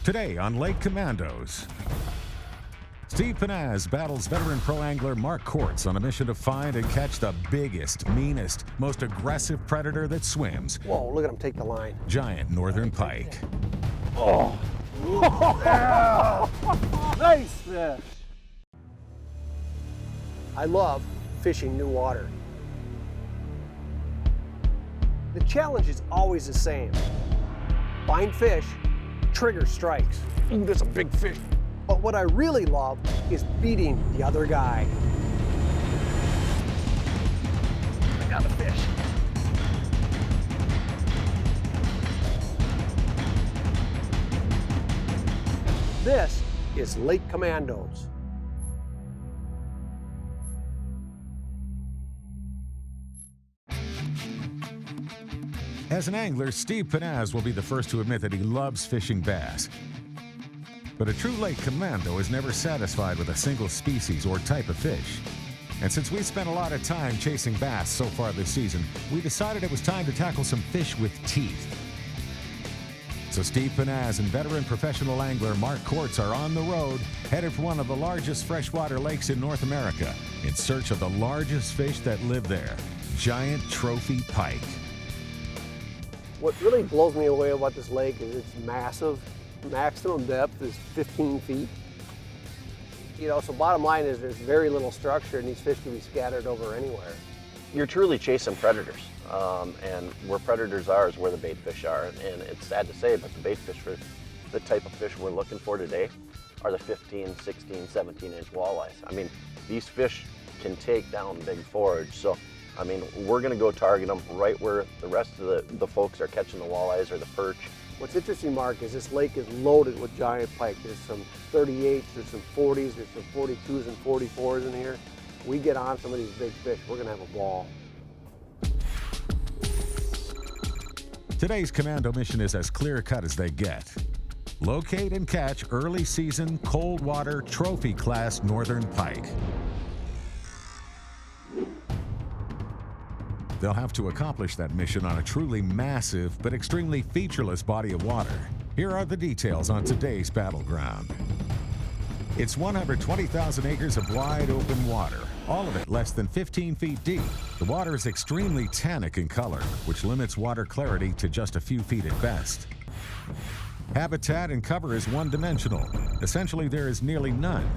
Today on Lake Commandos, Steve Pennaz battles veteran pro angler Mark Kortz on a mission to find and catch the biggest, meanest, most aggressive predator that swims. Whoa, look at him take the line. Giant northern pike. Oh. Yeah. Nice fish. I love fishing new water. The challenge is always the same. Find fish, trigger strikes. Ooh, that's a big fish. But what I really love is beating the other guy. I got a fish. This is Lake Commandos. As an angler, Steve Pennaz will be the first to admit that he loves fishing bass. But a true lake commando is never satisfied with a single species or type of fish. And since we spent a lot of time chasing bass so far this season, we decided it was time to tackle some fish with teeth. So Steve Pennaz and veteran professional angler Mark Kortz are on the road, headed for one of the largest freshwater lakes in North America, in search of the largest fish that live there, giant trophy pike. What really blows me away about this lake is it's massive. Maximum depth is 15 feet. You know, so bottom line is there's very little structure and these fish can be scattered over anywhere. You're truly chasing predators. And where predators are is where the bait fish are. And it's sad to say, but the bait fish for the type of fish we're looking for today are the 15, 16, 17-inch walleyes. I mean, these fish can take down big forage. So, I mean, we're gonna go target them right where the rest of the folks are catching the walleyes or the perch. What's interesting, Mark, is this lake is loaded with giant pike. There's some 38s, there's some 40s, there's some 42s and 44s in here. We get on some of these big fish, we're gonna have a ball. Today's commando mission is as clear-cut as they get. Locate and catch early season, cold water, trophy class northern pike. They'll have to accomplish that mission on a truly massive but extremely featureless body of water. Here are the details on today's battleground. It's 120,000 acres of wide open water, all of it less than 15 feet deep. The water is extremely tannic in color, which limits water clarity to just a few feet at best. Habitat and cover is one-dimensional. Essentially, there is nearly none,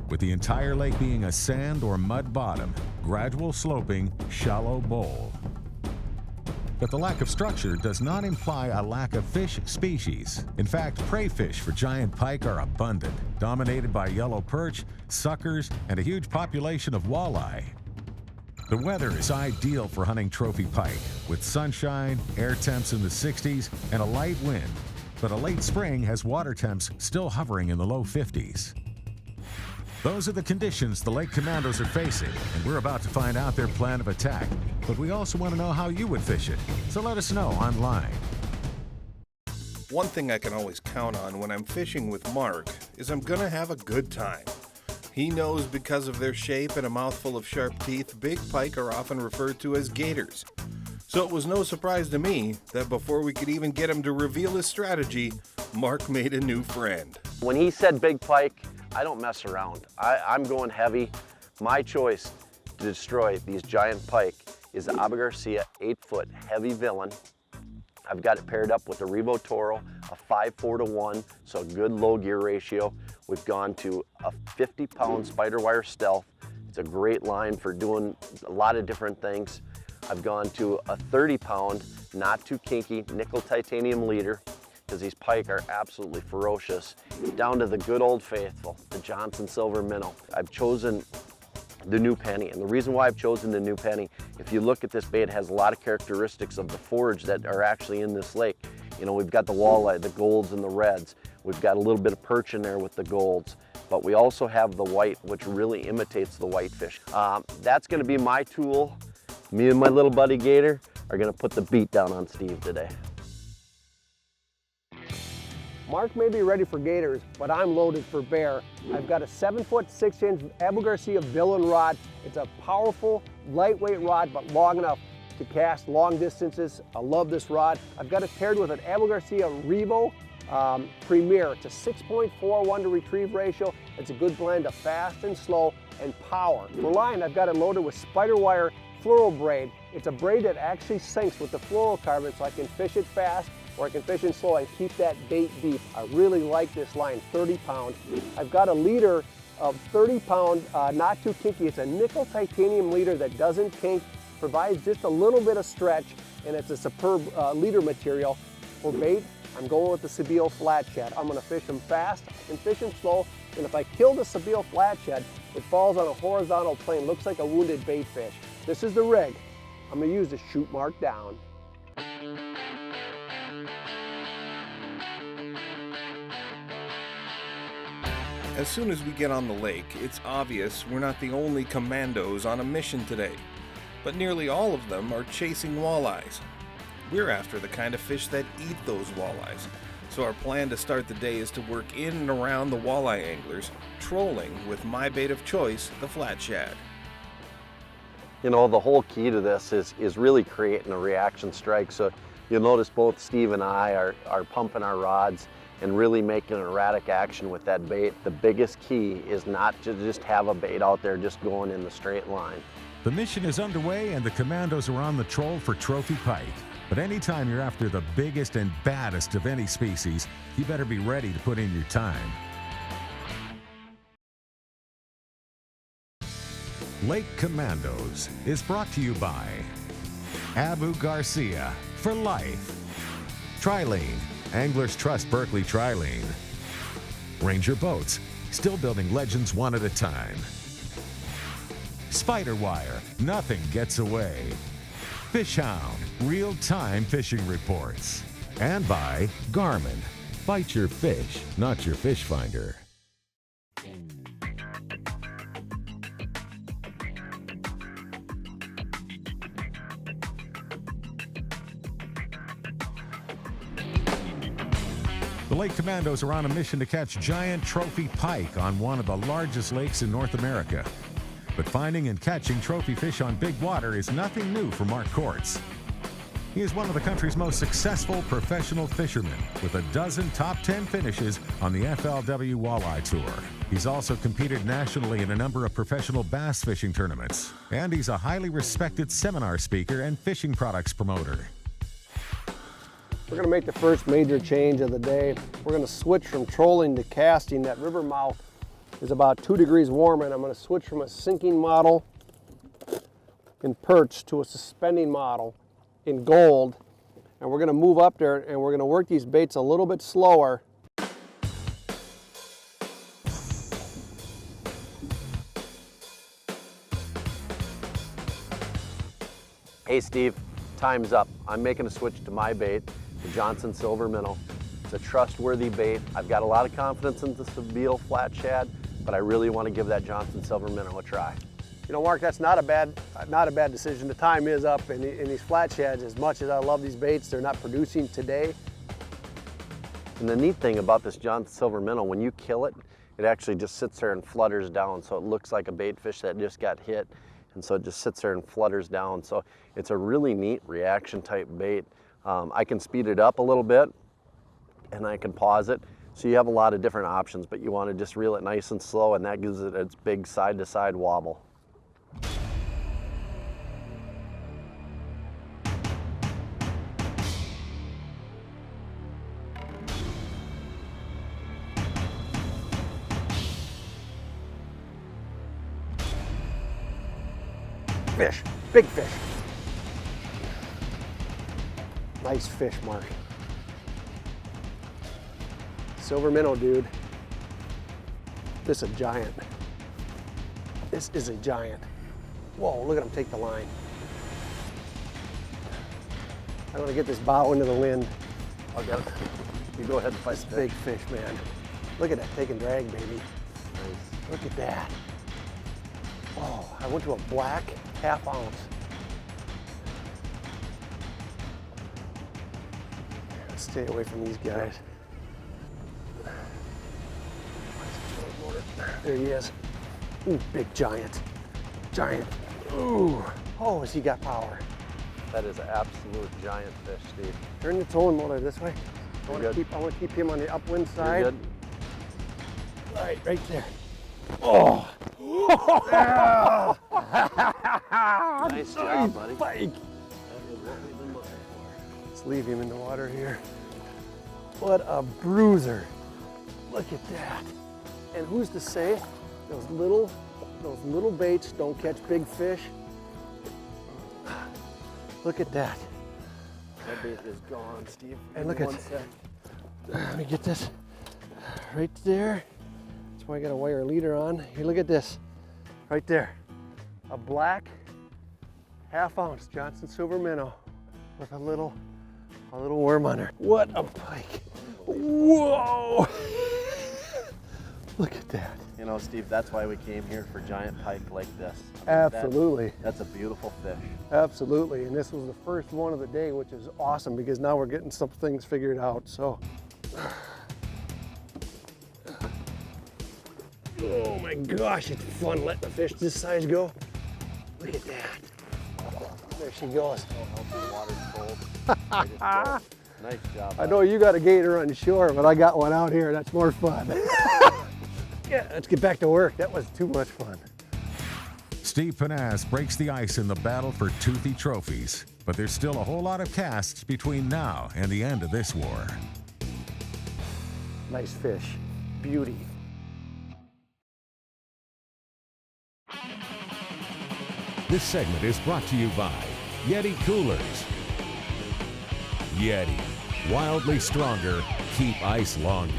with the entire lake being a sand or mud bottom, gradual sloping, shallow bowl. But the lack of structure does not imply a lack of fish species. In fact, prey fish for giant pike are abundant, dominated by yellow perch, suckers, and a huge population of walleye. The weather is ideal for hunting trophy pike, with sunshine, air temps in the 60s, and a light wind. But a late spring has water temps still hovering in the low 50s. Those are the conditions the Lake Commandos are facing, and we're about to find out their plan of attack. But we also want to know how you would fish it, so let us know online. One thing I can always count on when I'm fishing with Mark is I'm gonna have a good time. He knows because of their shape and a mouthful of sharp teeth, big pike are often referred to as gators. So it was no surprise to me that before we could even get him to reveal his strategy, Mark made a new friend. When he said big pike, I don't mess around. I'm going heavy. My choice to destroy these giant pike is the Abu Garcia 8-foot heavy villain. I've got it paired up with a Revo Toro, a 5:4:1, so a good low gear ratio. We've gone to a 50-pound spider wire stealth. It's a great line for doing a lot of different things. I've gone to a 30-pound, not too kinky, nickel titanium leader, because these pike are absolutely ferocious, down to the good old faithful, the Johnson Silver Minnow. I've chosen the new penny, and the reason why I've chosen the new penny, if you look at this bait, it has a lot of characteristics of the forage that are actually in this lake. You know, we've got the walleye, the golds and the reds. We've got a little bit of perch in there with the golds, but we also have the white, which really imitates the whitefish. That's gonna be my tool. Me and my little buddy Gator are gonna put the beat down on Steve today. Mark may be ready for gators, but I'm loaded for bear. I've got a 7-foot 6-inch Abu Garcia villain rod. It's a powerful, lightweight rod, but long enough to cast long distances. I love this rod. I've got it paired with an Abu Garcia Revo Premier. It's a 6.41 to retrieve ratio. It's a good blend of fast and slow and power. For line, I've got it loaded with spider wire fluoro braid. It's a braid that actually syncs with the fluorocarbon, so I can fish it fast or I can fish it slow and keep that bait deep. I really like this line, 30 pound. I've got a leader of 30 pound, not too kinky. It's a nickel titanium leader that doesn't kink, provides just a little bit of stretch, and it's a superb leader material. For bait, I'm going with the Sebile flathead. I'm gonna fish them fast, I can fish them slow, and if I kill the Sebile flathead, it falls on a horizontal plane, looks like a wounded bait fish. This is the rig I'm gonna use to shoot Mark down. As soon as we get on the lake, it's obvious we're not the only commandos on a mission today, but nearly all of them are chasing walleyes. We're after the kind of fish that eat those walleyes, so our plan to start the day is to work in and around the walleye anglers, trolling with my bait of choice, the flat shad. You know, the whole key to this is really creating a reaction strike. So you'll notice both Steve and I are pumping our rods and really making an erratic action with that bait. The biggest key is not to just have a bait out there just going in the straight line. The mission is underway and the Commandos are on the troll for trophy pike. But anytime you're after the biggest and baddest of any species, you better be ready to put in your time. Lake Commandos is brought to you by Abu Garcia for life, Trilene, Anglers Trust Berkeley Trilene, Ranger Boats, still building legends one at a time, Spider Wire, nothing gets away, Fish Hound, real-time fishing reports, and by Garmin, fight your fish, not your fish finder. The Lake Commandos are on a mission to catch giant trophy pike on one of the largest lakes in North America. But finding and catching trophy fish on big water is nothing new for Mark Kortz. He is one of the country's most successful professional fishermen, with a dozen top 10 finishes on the FLW Walleye Tour. He's also competed nationally in a number of professional bass fishing tournaments, and he's a highly respected seminar speaker and fishing products promoter. We're gonna make the first major change of the day. We're gonna switch from trolling to casting. That river mouth is about 2 degrees warmer, and I'm gonna switch from a sinking model in perch to a suspending model in gold. And we're gonna move up there and we're gonna work these baits a little bit slower. Hey Steve, time's up. I'm making a switch to my bait, the Johnson Silver Minnow. It's a trustworthy bait. I've got a lot of confidence in the Sebile flat shad, but I really want to give that Johnson Silver Minnow a try. You know, Mark, that's not a bad decision. The time is up, and these flat shads, as much as I love these baits, they're not producing today. And the neat thing about this Johnson Silver Minnow, when you kill it, it actually just sits there and flutters down, so it looks like a bait fish that just got hit, and so it just sits there and flutters down. So it's a really neat reaction type bait. I can speed it up a little bit, and I can pause it. So you have a lot of different options, but you want to just reel it nice and slow, and that gives it its big side-to-side wobble. Fish, big fish. Nice fish, Mark. Silver minnow, dude. This is a giant. This is a giant. Whoa, look at him take the line. I want to get this bow into the wind. I'll get it. You go ahead and fight the Big fish, man. Look at that take and drag, baby. Nice. Look at that. Oh, I went to a black ½ ounce. Stay away from these guys. There he is. Ooh, big giant. Giant. Ooh. Oh, has he got power? That is an absolute giant fish, Steve. Turn the towing motor this way. I want to keep him on the upwind You're side. good. All right, right there. Oh! Nice job, buddy. Pike. That is what we've been looking for. Let's leave him in the water here. What a bruiser. Look at that. And who's to say those little baits don't catch big fish? Look at that. That bait is gone, Steve. And look at, let me get this right there. That's why I got a wire leader on. Here, look at this, right there. A black 1/2 ounce Johnson silver minnow with a little worm on her. What a pike. Whoa! Look at that. You know, Steve, that's why we came here for giant pike like this. Absolutely. That's a beautiful fish. Absolutely, and this was the first one of the day, which is awesome because now we're getting some things figured out, so. Oh my gosh, it's fun letting a fish this size go. Look at that. There she goes. The water's cold. Nice job. I know you got a gator on shore, but I got one out here. That's more fun. Yeah, let's get back to work. That was too much fun. Steve Pennaz breaks the ice in the battle for toothy trophies, but there's still a whole lot of casts between now and the end of this war. Nice fish. Beauty. This segment is brought to you by Yeti Coolers. Yeti, wildly stronger, keep ice longer.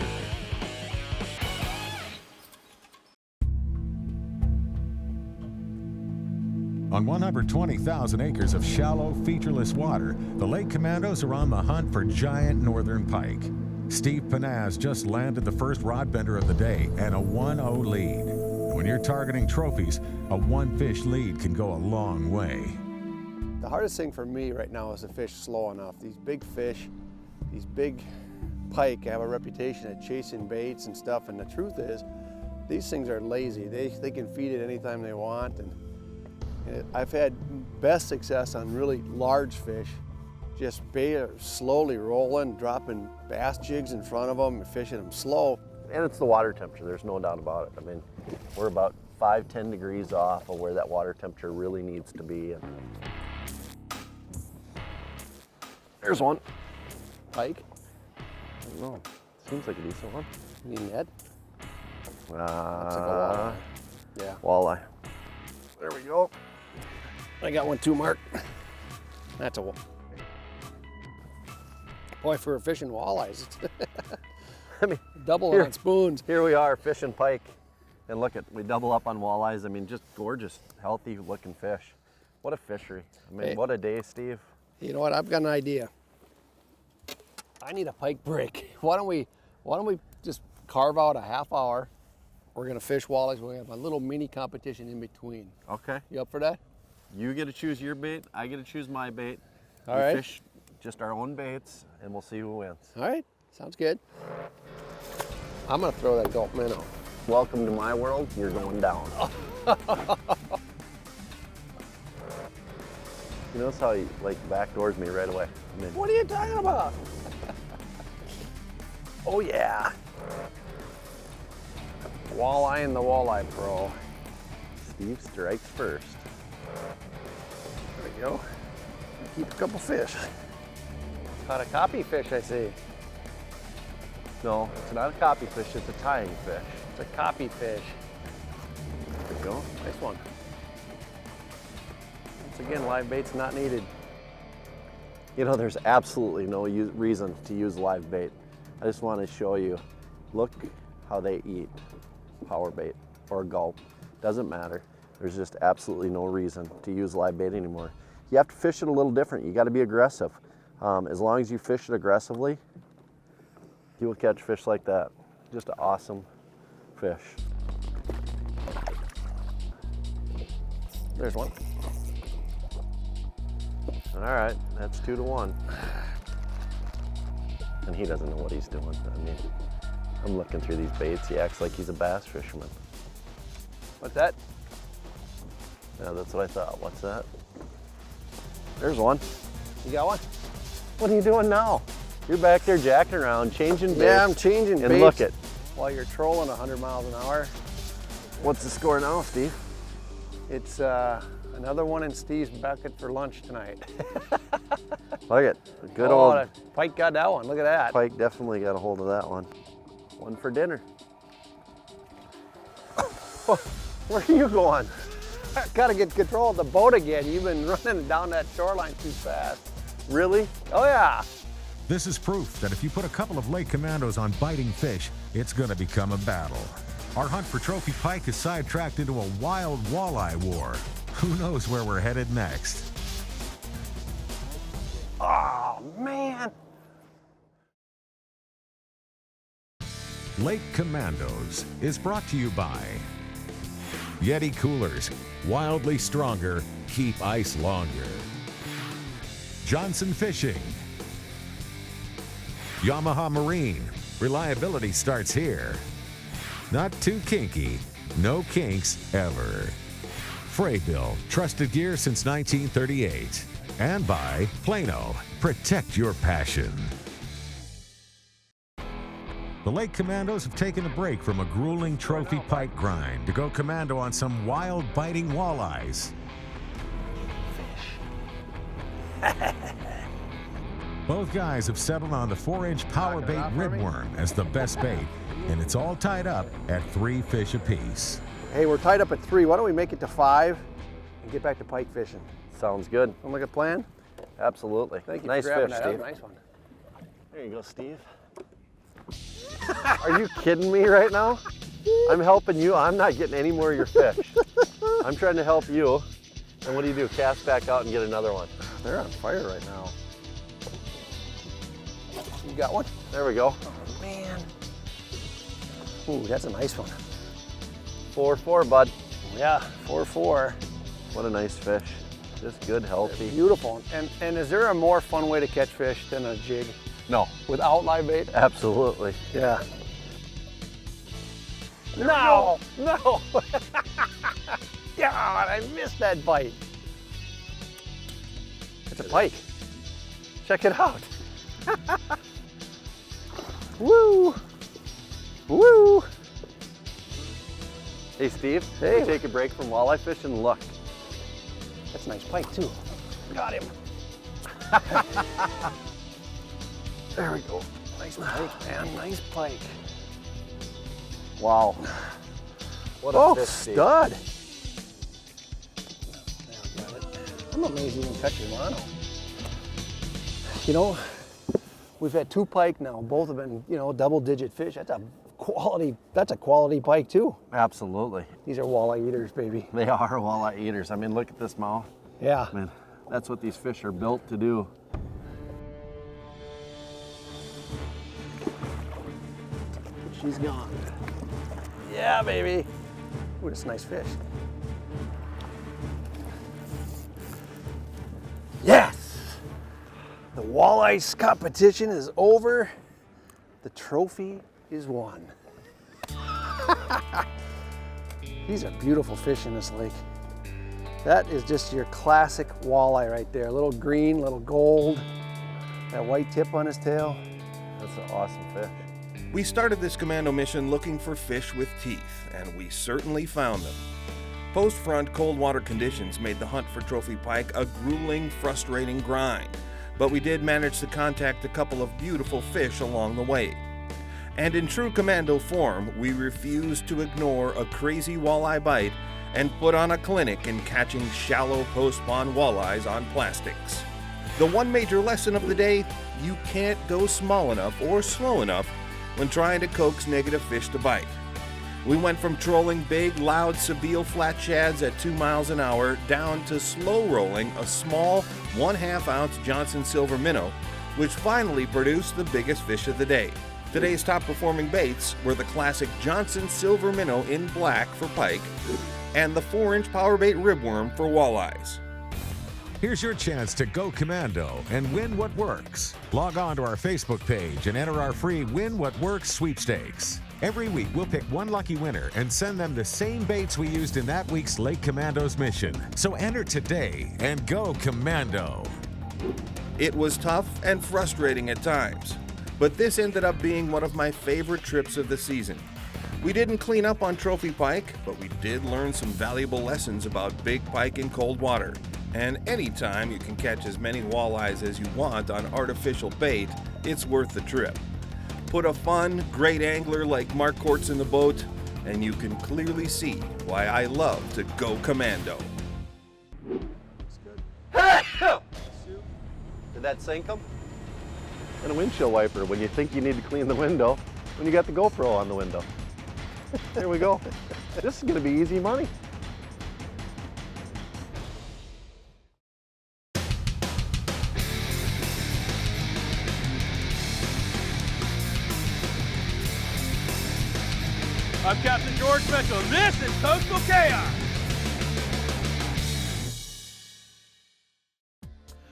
On 120,000 acres of shallow, featureless water, the Lake Commandos are on the hunt for giant northern pike. Steve Pennaz just landed the first rod bender of the day and a 1-0 lead. When you're targeting trophies, a one-fish lead can go a long way. The hardest thing for me right now is to fish slow enough. These big fish, these big pike have a reputation at chasing baits and stuff, and the truth is, these things are lazy. They can feed it anytime they want, and I've had best success on really large fish, just slowly rolling, dropping bass jigs in front of them and fishing them slow. And it's the water temperature, there's no doubt about it. I mean, we're about 5-10 degrees off of where that water temperature really needs to be. And there's one. Pike? I don't know, seems like a decent one. You mean Ned? Looks like a walleye. Yeah. Walleye. There we go. I got one too, Mark. That's a boy for fishing walleyes. I mean, double here, on spoons. Here we are fishing pike, and look at, we double up on walleyes. I mean, just gorgeous, healthy looking fish. What a fishery. I mean, Hey. what a day, Steve. You know what? I've got an idea. I need a pike break. Why don't we just carve out a half hour? We're gonna fish walleyes. We have a little mini competition in between. Okay. You up for that? You get to choose your bait, I get to choose my bait. All we right. fish just our own baits, and we'll see who wins. All right. Sounds good. I'm gonna throw that gulp minnow. Welcome to my world, you're going down. You notice how he like backdoors me right away. I mean, What are you talking about? oh yeah. Walleye and the Walleye Pro. Steve strikes first. There we go. Keep a couple fish. Caught a copy fish, I see. No, it's not a copy fish, it's a tying fish. It's a copy fish. There you go. Nice one. Once again, live bait's not needed. You know, there's absolutely no reason to use live bait. I just want to show you, look how they eat power bait or gulp. Doesn't matter. There's just absolutely no reason to use live bait anymore. You have to fish it a little different. You got to be aggressive. As long as you fish it aggressively, you will catch fish like that. Just an awesome fish. There's one. All right, that's 2-1. And he doesn't know what he's doing. I mean, I'm looking through these baits. He acts like he's a bass fisherman. What's that? Yeah, that's what I thought. What's that? There's one. You got one? What are you doing now? You're back there jacking around, changing baits. Yeah, I'm changing baits. And look at. While you're trolling 100 miles an hour. What's the score now, Steve? It's another one in Steve's bucket for lunch tonight. Look at good Oh, old that Pike got that one. Look at that. Pike definitely got a hold of that one. One for dinner. Where are you going? Gotta get control of the boat again. You've been running down that shoreline too fast. Really? Oh yeah. This is proof that if you put a couple of Lake Commandos on biting fish, it's gonna become a battle. Our hunt for trophy pike is sidetracked into a wild walleye war. Who knows where we're headed next? Oh, man. Lake Commandos is brought to you by Yeti Coolers, wildly stronger, keep ice longer. Johnson Fishing. Yamaha Marine, reliability starts here. Not too kinky, no kinks ever. Fraybill, trusted gear since 1938. And by Plano, protect your passion. The Lake Commandos have taken a break from a grueling trophy pike grind to go commando on some wild biting walleyes. Both guys have settled on the 4-inch power bait ribworm as the best bait, and it's all tied up at 3 fish apiece. Hey, we're tied up at 3. Why don't we make it to 5 and get back to pike fishing? Sounds good. Wanna look at plan? Absolutely. Thank you Nice for grabbing fish, that. That was Steve. a nice one. There you go, Steve. Are you kidding me right now? I'm helping you. I'm not getting any more of your fish. I'm trying to help you. And what do? Cast back out and get another one. They're on fire right now. You got one? There we go. Oh, man. Ooh, that's a nice one. 4-4, bud. Yeah, 4-4. What a nice fish. Just good, healthy. Beautiful. And is there a more fun way to catch fish than a jig? No. Without live bait? Absolutely. Yeah. No! No! God, I missed that bite. It's a pike. Check it out. Woo! Woo! Hey, Steve. Hey. We take a break from walleye fishing and look. That's a nice pike too. Got him. There we go. Nice pike, man. Nice pike. Wow. What a fish, Steve. Stud. There we got it. I'm amazed you didn't catch your mono. You know, we've had 2 pike now. Both have been, you know, double-digit fish. That's a quality pike too. Absolutely. These are walleye eaters, baby. They are walleye eaters. I mean, look at this mouth. Yeah. I mean, that's what these fish are built to do. She's gone. Yeah, baby. Ooh, that's a nice fish. Yes! The walleye competition is over. The trophy is won. These are beautiful fish in this lake. That is just your classic walleye right there. A little green, little gold, that white tip on his tail. That's an awesome fish. We started this commando mission looking for fish with teeth, and we certainly found them. Post-front cold water conditions made the hunt for trophy pike a grueling, frustrating grind, but we did manage to contact a couple of beautiful fish along the way. And in true commando form, we refused to ignore a crazy walleye bite and put on a clinic in catching shallow post-spawn walleyes on plastics. The one major lesson of the day, you can't go small enough or slow enough when trying to coax negative fish to bite. We went from trolling big, loud Sebile flat shads at 2 miles an hour down to slow rolling a small 1/2 ounce Johnson silver minnow, which finally produced the biggest fish of the day. Today's top performing baits were the classic Johnson silver minnow in black for pike and the 4-inch power bait ribworm for walleyes. Here's your chance to go commando and win what works. Log on to our Facebook page and enter our free Win What Works sweepstakes. Every week, we'll pick one lucky winner and send them the same baits we used in that week's Lake Commandos mission. So enter today and go commando. It was tough and frustrating at times, but this ended up being one of my favorite trips of the season. We didn't clean up on trophy pike, but we did learn some valuable lessons about big pike in cold water. And anytime you can catch as many walleyes as you want on artificial bait, it's worth the trip. Put a fun, great angler like Mark Courts in the boat, and you can clearly see why I love to go commando. Did that sink them? And a windshield wiper when you think you need to clean the window, when you got the GoPro on the window. There we go. This is going to be easy money. I'm Captain George Mitchell. This is Coastal Chaos.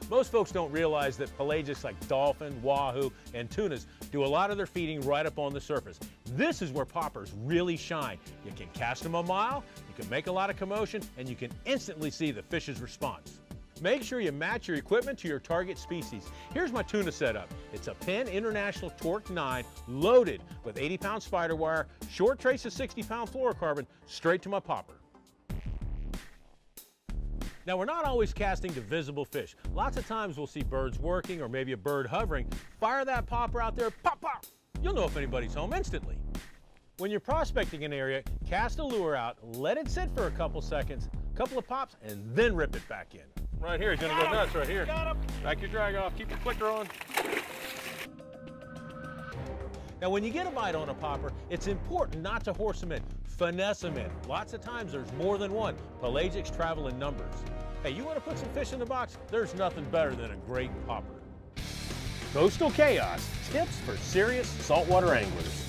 Most folks don't realize that pelagics like dolphin, wahoo, and tunas do a lot of their feeding right up on the surface. This is where poppers really shine. You can cast them a mile, you can make a lot of commotion, and you can instantly see the fish's response. Make sure you match your equipment to your target species. Here's my tuna setup. It's a Penn International Torque 9 loaded with 80-pound spider wire, short trace of 60-pound fluorocarbon, straight to my popper. Now, we're not always casting to visible fish. Lots of times we'll see birds working or maybe a bird hovering. Fire that popper out there, pop, pop. You'll know if anybody's home instantly. When you're prospecting an area, cast a lure out, let it sit for a couple seconds, couple of pops, and then rip it back in. Right here, he's gonna go nuts right here. Back your drag off, keep your clicker on. Now, when you get a bite on a popper, it's important not to horse them in, finesse them in. Lots of times there's more than one. Pelagics travel in numbers. Hey, you want to put some fish in the box? There's nothing better than a great popper. Coastal Chaos, tips for serious saltwater anglers.